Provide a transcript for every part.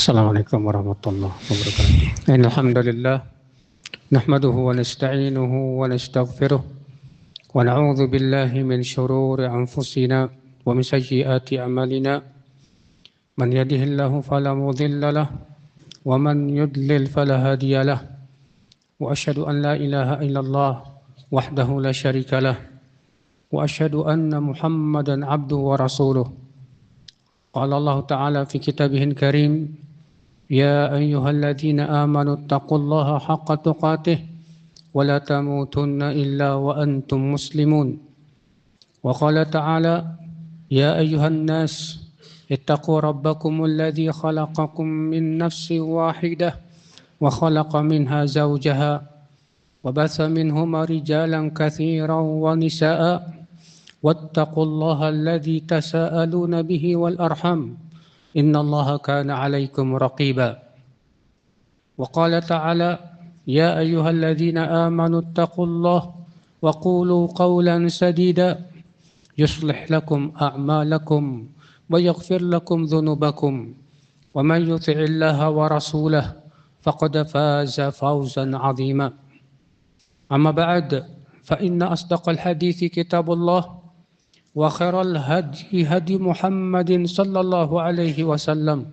Assalamualaikum warahmatullahi wabarakatuh. Alhamdulillah nahmaduhu wa nasta'inuhu wa nastaghfiruh wa na'udzu billahi min shururi anfusina wa min sayyiati a'malina. Man yahdihillahu fala mudilla lahu wa man yudlil fala hadiya lahu. Wa asyhadu an la ilaha illallah wahdahu la syarika lah wa asyhadu anna Muhammadan abduhu wa rasuluh. Qala Allah Ta'ala fi kitabihil karim, Ya ayyuhalladzina amanu taqullaha haqqa tuqatih wa la tamutunna illa wa antum muslimun. Wa qala ta'ala, Ya ayyuhan nas ittaqu rabbakumul ladzi khalaqakum min nafsin wahidah wa khalaqa minha zawjaha wa batha minhuma rijalan katsiran wa nisaa'a wattaqullaha alladzi tasaaluna bihi wal arham innallaha kana 'alaikum raqiba. Wa qala ta'ala ya ayyuhalladzina amanu taqullaha wa qulu qawlan sadida yuslih lakum a'malakum wa yaghfir lakum dhunubakum wa man yuti'illaha wa rasulahu faqad faza fawzan 'azima. Amma ba'd fa inna asdaqal hadithi kitabullah wa khairal hadi hadi Muhammadin sallallahu alaihi wasallam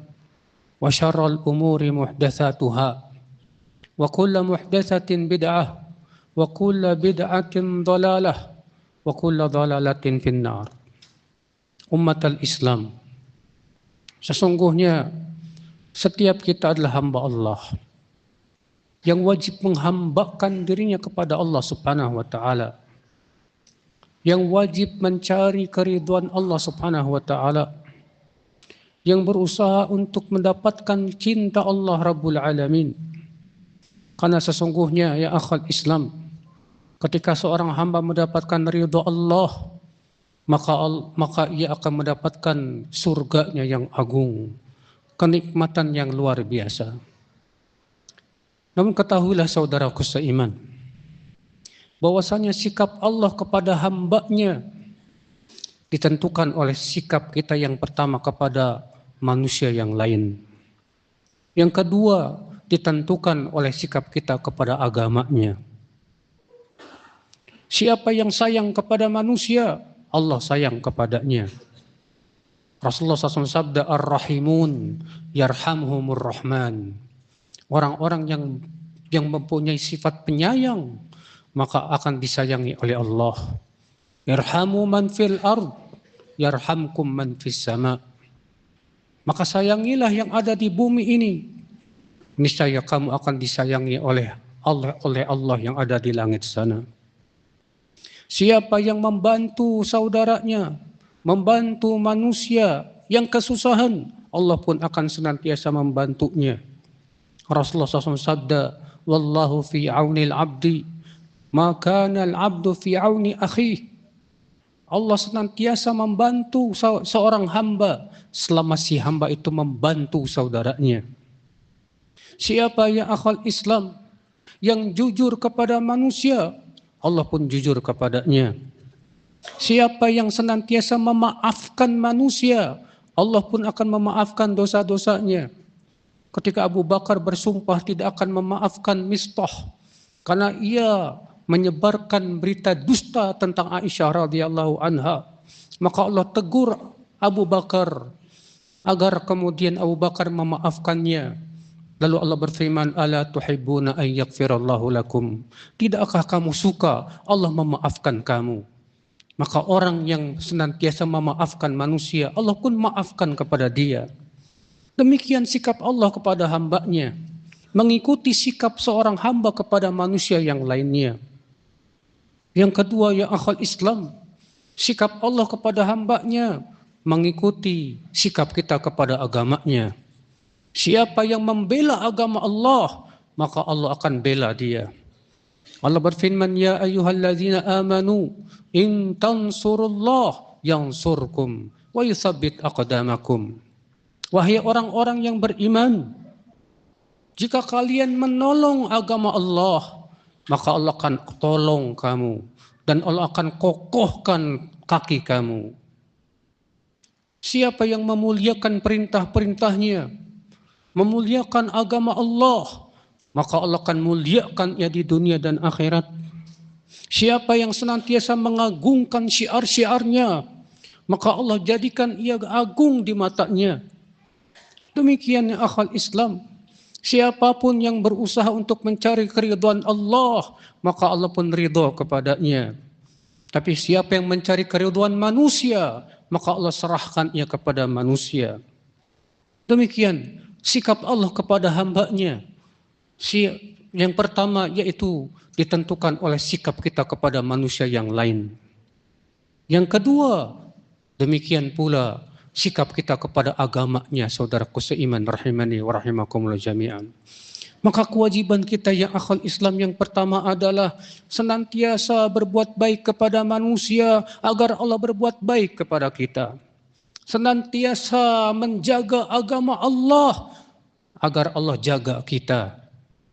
wa syarrul umuri muhdatsatuha wa kullu muhdatsatin bid'ah wa kullu bid'atin dhalalah wa kullu dhalalatin finnar. Ummatal Islam, sesungguhnya setiap kita adalah hamba Allah yang wajib menghambakan dirinya kepada Allah Subhanahu wa taala, yang wajib mencari keridhaan Allah Subhanahu wa taala, yang berusaha untuk mendapatkan cinta Allah Rabbul Alamin. Karena sesungguhnya ya akhal Islam, ketika seorang hamba mendapatkan ridha Allah, maka ia akan mendapatkan surganya yang agung, kenikmatan yang luar biasa. Namun ketahuilah saudaraku seiman, bahwasanya sikap Allah kepada hambanya ditentukan oleh sikap kita yang pertama kepada manusia yang lain. Yang kedua ditentukan oleh sikap kita kepada agamanya. Siapa yang sayang kepada manusia, Allah sayang kepadanya. Rasulullah SAW sabda, Ar-Rahimun yarhamhumur Rahman. Orang-orang yang mempunyai sifat penyayang, maka akan disayangi oleh Allah. Yarhamu man fil ard, yarhamkum man fis sama. Maka sayangilah yang ada di bumi ini, niscaya kamu akan disayangi oleh Allah yang ada di langit sana. Siapa yang membantu saudaranya, membantu manusia yang kesusahan, Allah pun akan senantiasa membantunya. Rasulullah SAW sabda, Wallahu fi aunil abdi, maka al-abdu fi auni akhi. Allah senantiasa membantu seorang hamba selama si hamba itu membantu saudaranya. Siapa yang akhal Islam yang jujur kepada manusia, Allah pun jujur kepadanya. Siapa yang senantiasa memaafkan manusia, Allah pun akan memaafkan dosa-dosanya. Ketika Abu Bakar bersumpah tidak akan memaafkan Mistah karena ia menyebarkan berita dusta tentang Aisyah radhiyallahu anha, maka Allah tegur Abu Bakar agar kemudian Abu Bakar memaafkannya. Lalu Allah berfirman, Ala tuhibbuna an yaghfirallahu lakum. Tidakkah kamu suka Allah memaafkan kamu? Maka orang yang senantiasa memaafkan manusia, Allah pun maafkan kepada dia. Demikian sikap Allah kepada hambanya, mengikuti sikap seorang hamba kepada manusia yang lainnya. Yang kedua ya akhal Islam, sikap Allah kepada hambanya mengikuti sikap kita kepada agamanya. Siapa yang membela agama Allah, maka Allah akan bela dia. Allah berfirman, Ya ayyuhalladzina amanu in tansurullah yansurkum wa yuthabbit aqdamakum. Wahai orang-orang yang beriman, jika kalian menolong agama Allah, maka Allah akan tolong kamu dan Allah akan kokohkan kaki kamu. Siapa yang memuliakan perintah-perintahnya, memuliakan agama Allah, maka Allah akan muliakan ia di dunia dan akhirat. Siapa yang senantiasa mengagungkan syiar-syiarnya, maka Allah jadikan ia agung di matanya. Demikian ya akhal Islam, siapapun yang berusaha untuk mencari keridhaan Allah, maka Allah pun ridha kepadanya. Tapi siapa yang mencari keridhaan manusia, maka Allah serahkan ia kepada manusia. Demikian sikap Allah kepada hambanya. Yang pertama yaitu ditentukan oleh sikap kita kepada manusia yang lain. Yang kedua, demikian pula sikap kita kepada agamanya, saudaraku seiman rahimani wa rahimakumullah jami'an. Maka kewajiban kita yang akhal Islam yang pertama adalah senantiasa berbuat baik kepada manusia agar Allah berbuat baik kepada kita. Senantiasa menjaga agama Allah agar Allah jaga kita.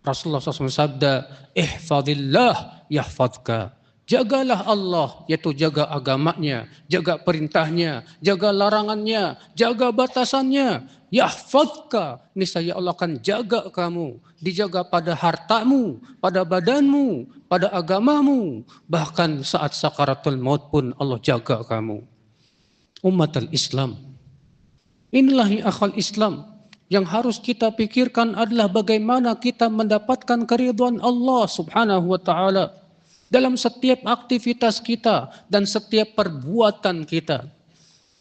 Rasulullah SAW sabda, ihfadillah yahfadka. Jagalah Allah, yaitu jaga agamanya, jaga perintahnya, jaga larangannya, jaga batasannya. Yahfadka, niscaya Allah akan jaga kamu. Dijaga pada hartamu, pada badanmu, pada agamamu. Bahkan saat sakaratul maut pun Allah jaga kamu. Umatul Islam. Inilah ya akhal Islam. Yang harus kita pikirkan adalah bagaimana kita mendapatkan keridhaan Allah Subhanahu wa taala dalam setiap aktivitas kita dan setiap perbuatan kita.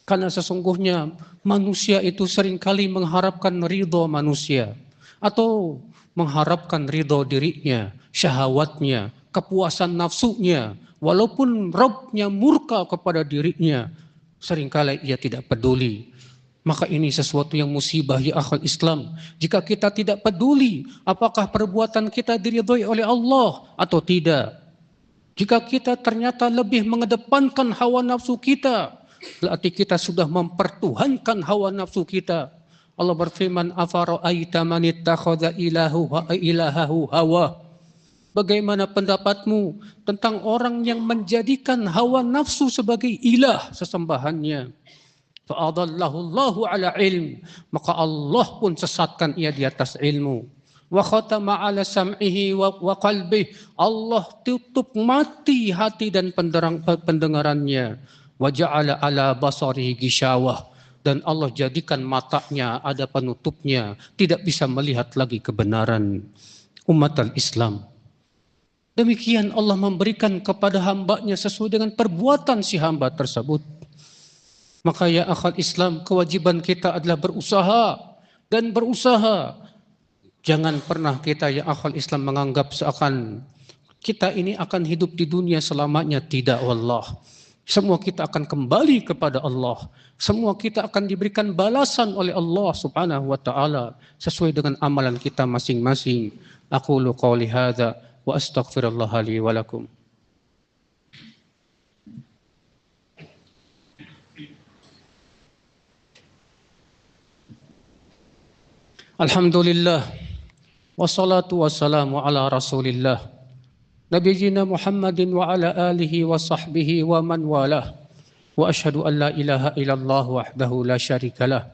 Karena sesungguhnya manusia itu seringkali mengharapkan ridho manusia atau mengharapkan ridho dirinya, syahwatnya, kepuasan nafsunya. Walaupun Rabbnya murka kepada dirinya, seringkali ia tidak peduli. Maka ini sesuatu yang musibah ya akhal Islam. Jika kita tidak peduli apakah perbuatan kita diridhoi oleh Allah atau tidak. Jika kita ternyata lebih mengedepankan hawa nafsu kita, berarti kita sudah mempertuhankan hawa nafsu kita. Allah berfirman, afara'aita man ittakhadha ilahahu hawa. Bagaimana pendapatmu tentang orang yang menjadikan hawa nafsu sebagai ilah sesembahannya? Fa'adallahu Allahu ala ilm, maka Allah pun sesatkan ia di atas ilmu. Wa khatama ala sam'ihi wa qalbihi, Allah tutup mati hati dan pendengarannya. Wa ja'ala ala basarihi gishawah, dan Allah jadikan matanya ada penutupnya, tidak bisa melihat lagi kebenaran. Umatul Islam. Demikian Allah memberikan kepada hambanya sesuai dengan perbuatan si hamba tersebut. Maka ya akhal Islam, kewajiban kita adalah berusaha dan berusaha. Jangan pernah kita ya akhal Islam menganggap seakan kita ini akan hidup di dunia selamanya. Tidak, wallah. Semua kita akan kembali kepada Allah. Semua kita akan diberikan balasan oleh Allah Subhanahu wa taala sesuai dengan amalan kita masing-masing. Aqulu qouli hadza wa astaghfirullah li wa lakum. Alhamdulillah, wassalatu wassalamu ala rasulillah, nabiyina Muhammadin wa ala alihi wa sahbihi wa man walah, wa ashhadu an la ilaha illallah wahdahu la syarikalah,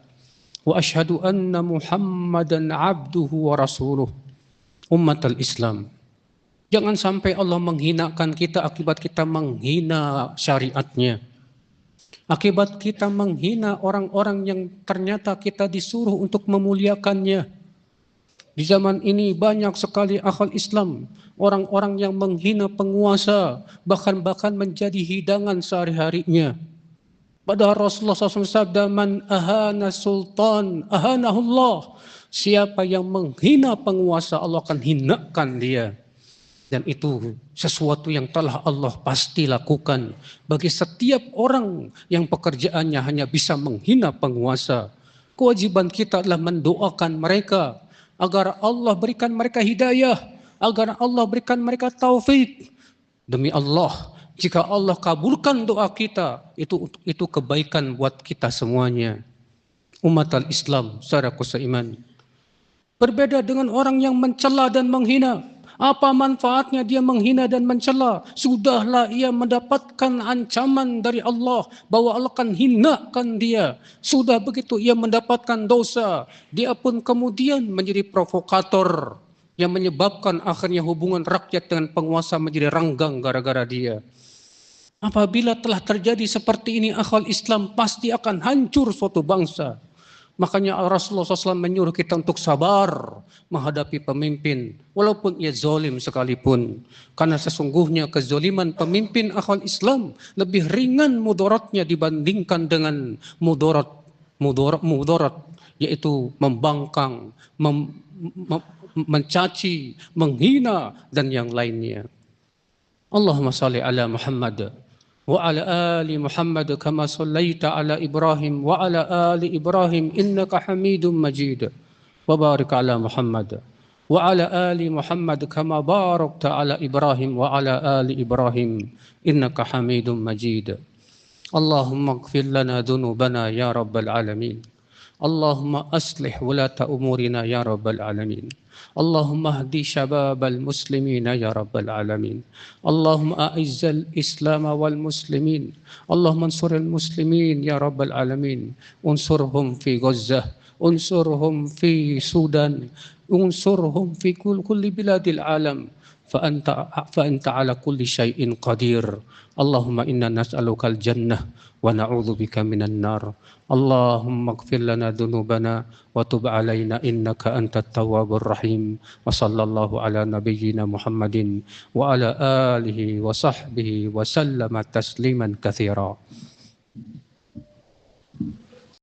wa ashhadu anna Muhammadan abduhu wa rasuluh. Ummatul Islam, jangan sampai Allah menghinakan kita akibat kita menghina syariatnya. Akibat kita menghina orang-orang yang ternyata kita disuruh untuk memuliakannya. Di zaman ini banyak sekali akhal Islam, orang-orang yang menghina penguasa, bahkan menjadi hidangan sehari-harinya. Padahal Rasulullah SAW sabda, man ahana sultan ahanahullah. Siapa yang menghina penguasa, Allah akan hinakan dia. Dan itu sesuatu yang telah Allah pasti lakukan bagi setiap orang yang pekerjaannya hanya bisa menghina penguasa. Kewajiban kita adalah mendoakan mereka agar Allah berikan mereka hidayah, agar Allah berikan mereka taufik. Demi Allah, jika Allah kabulkan doa kita, itu kebaikan buat kita semuanya. Umatul Islam, saudaraku seiman. Berbeda dengan orang yang mencela dan menghina. Apa manfaatnya dia menghina dan mencela? Sudahlah ia mendapatkan ancaman dari Allah bahwa Allah akan hinakan dia. Sudah begitu ia mendapatkan dosa. Dia pun kemudian menjadi provokator yang menyebabkan akhirnya hubungan rakyat dengan penguasa menjadi renggang gara-gara dia. Apabila telah terjadi seperti ini, akhwal Islam, pasti akan hancur suatu bangsa. Makanya Rasulullah SAW menyuruh kita untuk sabar menghadapi pemimpin, walaupun ia zalim sekalipun. Karena sesungguhnya kezaliman pemimpin akhwal Islam lebih ringan mudaratnya dibandingkan dengan mudarat, yaitu membangkang, mencaci, menghina, dan yang lainnya. Allahumma salli ala Muhammad wa ala ali Muhammad kama sallaita ala Ibrahim wa ala ali Ibrahim innaka Hamidum Majid. Wa barik ala Muhammad wa ala ali Muhammad kama barakta ala Ibrahim wa ala ali Ibrahim innaka Hamidum Majid. Allahumma ighfir lana dhunubana ya rabbal alamin. Allahumma aslih wulata umurina ya rabbal alamin. اللهم اهد شباب المسلمين يا رب العالمين. اللهم أعز الإسلام والمسلمين. اللهم انصر المسلمين يا رب العالمين. انصرهم في غزة، انصرهم في السودان، انصرهم في كل بلاد العالم، فأنت على كل شيء قدير. اللهم إنا نسألك الجنة ونعوذ بك من النار. اللهم اغفر لنا ذنوبنا وتب علينا إنك أنت التواب الرحيم. وصلى الله على نبينا محمد وعلى آله وصحبه وسلم تسليما كثيرا.